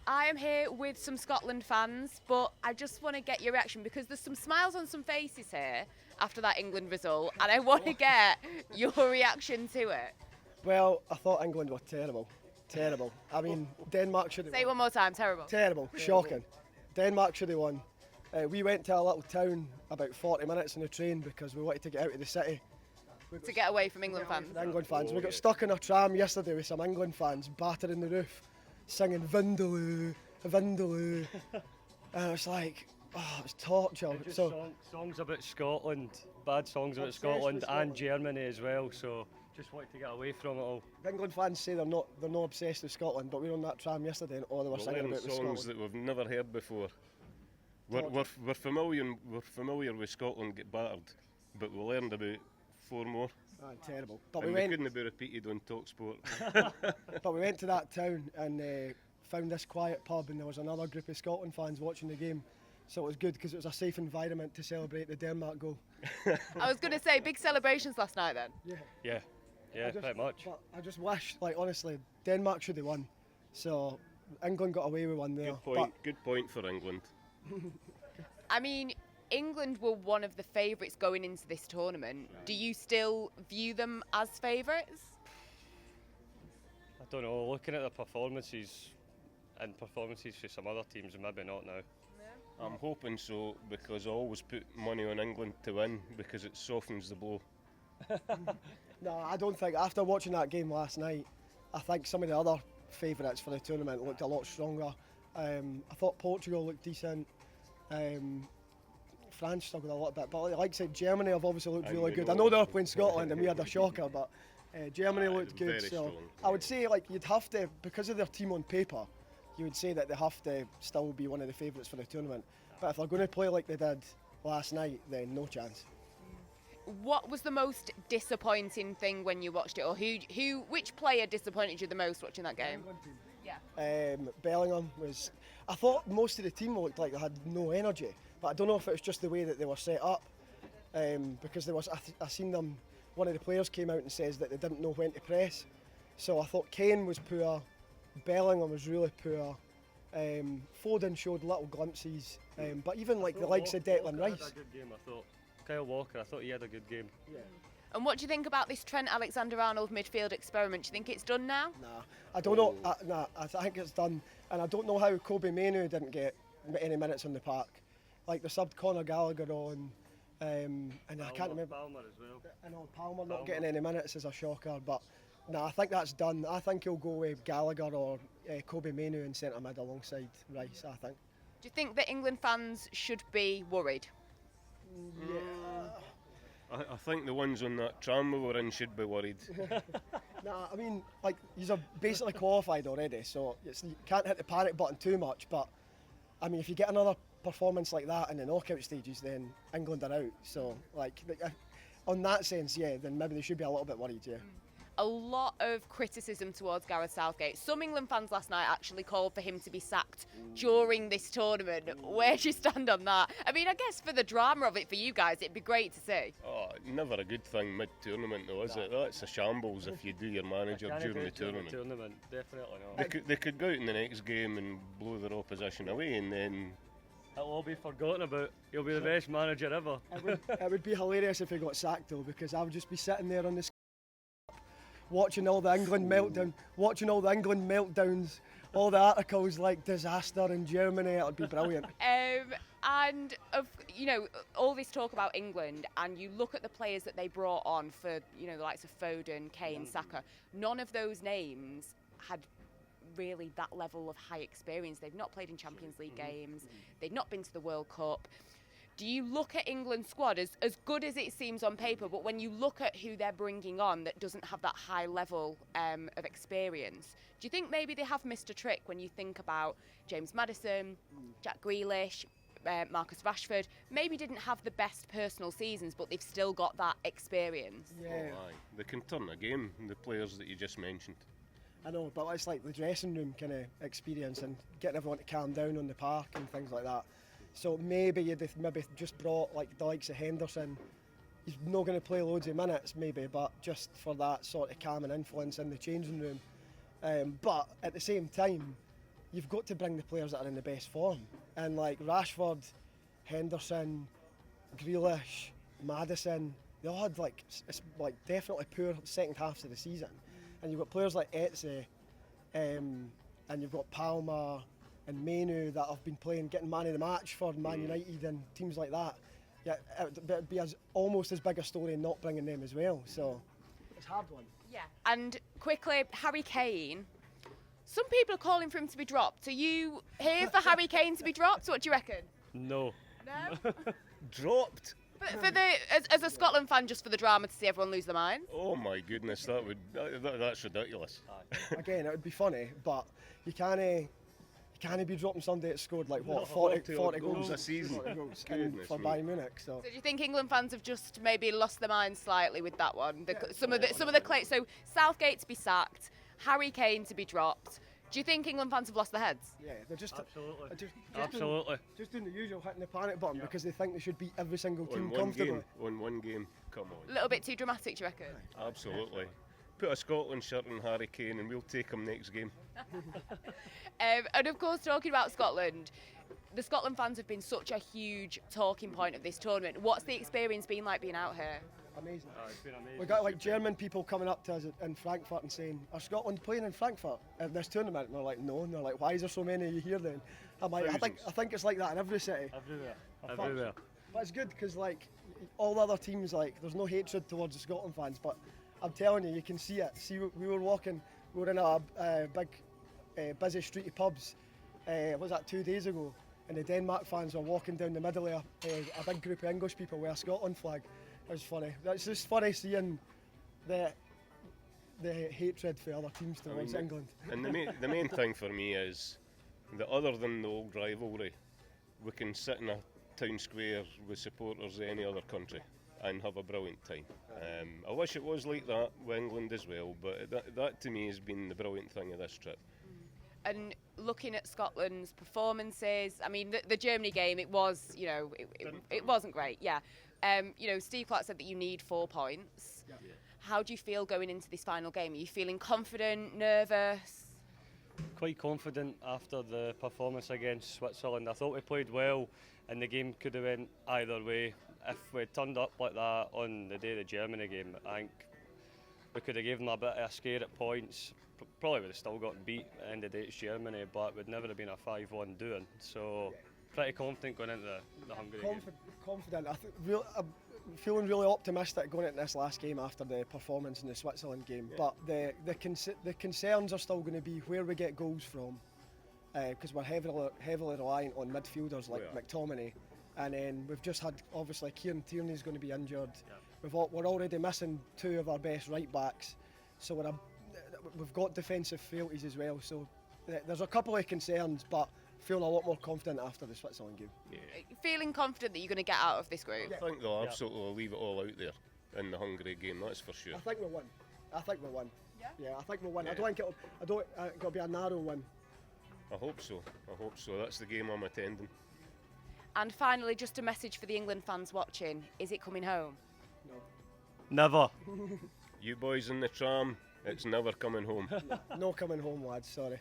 I am here with some Scotland fans, but I just want to get your reaction because there's some smiles on some faces here after that England result, and I want to get your reaction to it. Well, I thought England were terrible. Terrible. I mean, Denmark should have Say it one more time, terrible. Terrible. Shocking. Denmark should have won. We went to a little town about 40 minutes on the train because we wanted to get out of the city. To get away from England fans. England fans. We got stuck in a tram yesterday with some England fans battering the roof, singing Vindaloo, Vindaloo. And it was like, oh, it was torture. Songs about Scotland, bad songs about Scotland and Germany as well, so just wanted to get away from it all. England fans say they're not obsessed with Scotland, but we were on that tram yesterday and all they were singing about was songs Scotland. that we've never heard before. We're familiar with Scotland get battered, but we learned about 4 more. Terrible. But and we couldn't be repeated on talkSPORT. But we went to that town and found this quiet pub, and there was another group of Scotland fans watching the game. So it was good because it was a safe environment to celebrate the Denmark goal. I was going to say, big celebrations last night then. Yeah, pretty much. But I just wish, honestly, Denmark should have won. So England got away with one there. Good point for England. I mean, England were one of the favourites going into this tournament. Do you still view them as favourites? I don't know, looking at the performances for some other teams, maybe not now. I'm hoping so, because I always put money on England to win because it softens the blow. No, I don't think. After watching that game last night, I think some of the other favourites for the tournament looked a lot stronger. I thought Portugal looked decent. France struggled a little bit, but like I said, Germany have obviously looked really good. I know they were playing Scotland and we had a shocker, but Germany looked good. So strong. I would say you'd have to, because of their team on paper, you would say that they have to still be one of the favourites for the tournament. But if they're going to play like they did last night, then no chance. What was the most disappointing thing when you watched it, or which player disappointed you the most watching that game? Yeah. Bellingham was. I thought most of the team looked like they had no energy, but I don't know if it was just the way that they were set up. Because there was, I seen them. One of the players came out and says that they didn't know when to press. So I thought Kane was poor, Bellingham was really poor. Foden showed little glimpses, but even the likes of Declan Rice. Had a good game, I thought. Kyle Walker, I thought he had a good game. Yeah. And what do you think about this Trent Alexander-Arnold midfield experiment? Do you think it's done now? Nah, I don't know. I think it's done, and I don't know how Kobe Mainoo didn't get any minutes on the park. Like they subbed Conor Gallagher on, and I can't remember. Palmer as well. I know Palmer not getting any minutes is a shocker, but I think that's done. I think he'll go with Gallagher or Kobe Mainoo in centre mid alongside Rice. I think. Do you think that England fans should be worried? Yeah. I think the ones on that tram we were in should be worried. Nah, I mean, you're basically qualified already, so you can't hit the panic button too much. But I mean, if you get another performance like that in the knockout stages, then England are out. So, on that sense, yeah, then maybe they should be a little bit worried, yeah. A lot of criticism towards Gareth Southgate. Some England fans last night actually called for him to be sacked during this tournament. Where do you stand on that? I mean, I guess for the drama of it for you guys, it'd be great to see. Oh, never a good thing mid-tournament though, is it? That's a shambles if you do your manager during the tournament. Definitely not. They could go out in the next game and blow their opposition away, and then it'll all be forgotten about. He'll be the best manager ever. It would be hilarious if he got sacked though, because I would just be sitting there on the watching all the England meltdowns, all the articles like disaster in Germany. It would be brilliant. And all this talk about England, and you look at the players that they brought on for the likes of Foden, Kane, Saka. None of those names had really that level of high experience. They've not played in Champions League games. They've not been to the World Cup. Do you look at England's squad as good as it seems on paper, but when you look at who they're bringing on that doesn't have that high level of experience, do you think maybe they have missed a trick when you think about James Maddison, Jack Grealish, Marcus Rashford? Maybe didn't have the best personal seasons, but they've still got that experience. Yeah. Oh, aye. They can turn a game, the players that you just mentioned. I know, but it's like the dressing room kind of experience and getting everyone to calm down on the park and things like that. So maybe you'd have just brought the likes of Henderson. He's not going to play loads of minutes maybe, but just for that sort of calming influence in the changing room. But at the same time, you've got to bring the players that are in the best form. And like Rashford, Henderson, Grealish, Maddison, they all had like definitely poor second halves of the season. And you've got players like Eze, and you've got Palmer and Mainu that have been playing, getting man of the match for Man United and teams like that. Yeah, it'd be almost as big a story not bringing them as well. So it's a hard one. Yeah. And quickly, Harry Kane. Some people are calling for him to be dropped. Are you here for Harry Kane to be dropped? What do you reckon? No. No? Dropped? But as a Scotland fan, just for the drama to see everyone lose their minds? Oh my goodness, that's ridiculous. Again, it would be funny, but you can't be dropping somebody that scored like what 40 goals a season 40 goals Goodness for me. Bayern Munich. So So do you think England fans have just maybe lost their minds slightly with that one? Some of the claims. So Southgate to be sacked, Harry Kane to be dropped. Do you think England fans have lost their heads? yeah, they're just Absolutely. Absolutely. Just doing the usual, hitting the panic button because they think they should beat every single team comfortably. On one game, come A on. little bit too dramatic, do you reckon? Absolutely. Put a Scotland shirt on Harry Kane and we'll take him next game. And of course, talking about Scotland, the Scotland fans have been such a huge talking point of this tournament. What's the experience been like being out here? Amazing. It's been amazing. We got like German people coming up to us in Frankfurt and saying, "Are Scotland playing in Frankfurt in this tournament?" And they're like, "No." And they're like, "Why is there so many of you here then?" I'm like, I think it's like that in every city. Everywhere. But it's good because like all the other teams, like there's no hatred towards the Scotland fans. But I'm telling you, you can see it. See, we were walking, we were in a big, busy street of pubs. What was that, 2 days ago? And the Denmark fans were walking down the middle of a big group of English people with a Scotland flag. It was funny. It's just funny seeing the hatred for other teams towards England. And the main thing for me is that other than the old rivalry, we can sit in a town square with supporters of any other country and have a brilliant time. I wish it was like that with England as well, but that to me has been the brilliant thing of this trip. And looking at Scotland's performances, I mean, the Germany game, it was, it wasn't great, yeah. Steve Clark said that you need 4 points. Yeah. How do you feel going into this final game? Are you feeling confident, nervous? Quite confident after the performance against Switzerland. I thought we played well and the game could have went either way. If we turned up like that on the day of the Germany game, I think we could have given them a bit of a scare at points. Probably would have still gotten beat at the end of the day, it's Germany, but would never have been a 5-1 doing. So pretty confident going into the Hungary game. Confident. I'm feeling really optimistic going into this last game after the performance in the Switzerland game. Yeah. But the concerns are still going to be where we get goals from, because we're heavily reliant on midfielders like McTominay, and then we've just had obviously Kieran Tierney's going to be injured. Yeah. We're already missing 2 of our best right backs, so we've got defensive frailties as well. So there's a couple of concerns, but feeling a lot more confident after the Switzerland game. Yeah. Feeling confident that you're going to get out of this group? I think they'll absolutely leave it all out there in the Hungary game, that's for sure. I think we'll win. Yeah? I think we'll win. Yeah. I don't think it'll be a narrow win. I hope so. That's the game I'm attending. And finally, just a message for the England fans watching. Is it coming home? No. Never. You boys in the tram, it's never coming home. No coming home, lads, sorry.